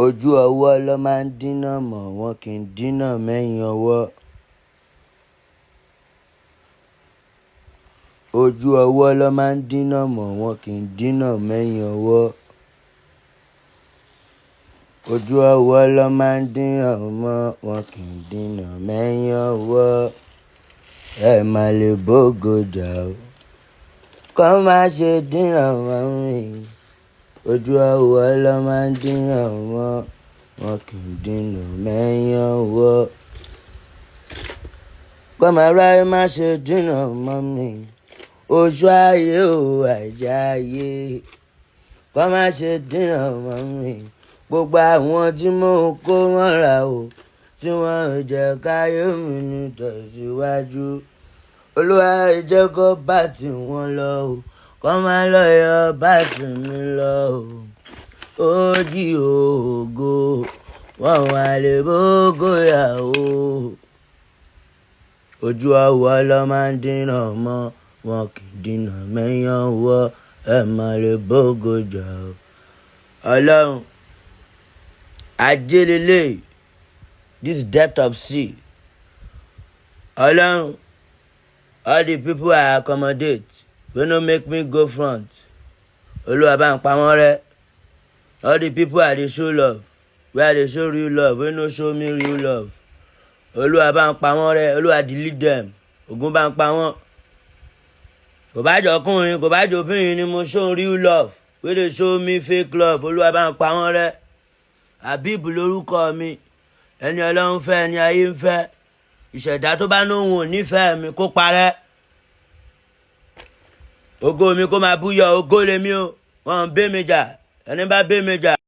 Ojú ọwọ́ ló máa ń dínà mọ̀, wọn kì í dínà mẹ́yìn ọwọ́. Ojú ọwọ́ ló máa ń dínà mọ̀, wọn kì í dínà mẹ́yìn ọwọ́. Ojú ọwọ́ ló máa ń dínà mọ̀, wọn kì í dínà mẹ́yìn ọwọ́. Ẹ má lè bógo jà o, kọ́ má ṣe dínà mọ́ mi. Ojú ọwọ́ ló máa ń dínà mọ̀, wọn kì í dínà mẹ́yìn ọwọ́. Kọ́ má ráyè má ṣe dínà mọ́ mi. Oṣù ayé o àìjẹ́ ayé, kọ́ má ṣe dínà mọ́ mi. Gbogbo àwọn tí mò ń kó mọ́ra o, tí wọ́n ò jẹ́ káyé mi ní tẹ̀síwájú. Olúwa jẹ́ kó bá tí wọ́n lọ o, kọ́ má lọ yọ bá tí mi lọ o. Ó jí ògo, wọ́n wà lè bógo yà o. Ojú ọwọ́ ló máa ń dínà mọ́, wọn kì í dínà mẹ́yìn ọwọ́. Ẹ má lè bógo jà o. Ọlọ́run ajélélé, this depth of sea. Ọlọ́run, all the people I accommodate wey no make me go front, Olúwa bá ń pa wọ́n rẹ́. All the people I dey show love, wey I dey show real love, wey no show me real love, Olúwa bá ń pa wọ́n rẹ́. Olúwa delete them. Ògún bá ń pa wọ́n. Kò bá jọ ọkùnrin, kò bá jọ obìnrin ni mo show real love, wey dey show me fake love, Olúwa bá ń pa wọ́n rẹ́. Habib lórúkọ mi, ẹni Ọlọ́run fẹ́, ẹni ayé ń fẹ́. Ìṣẹ̀dá tó bá lóhùn ò nífẹ̀ẹ́ mi kó parẹ́. Ògo mi kó máa búyọ, ògo lèmi o. Wọ́n ń bẹ́ mi jà, ẹni bá bẹ́ mi jà.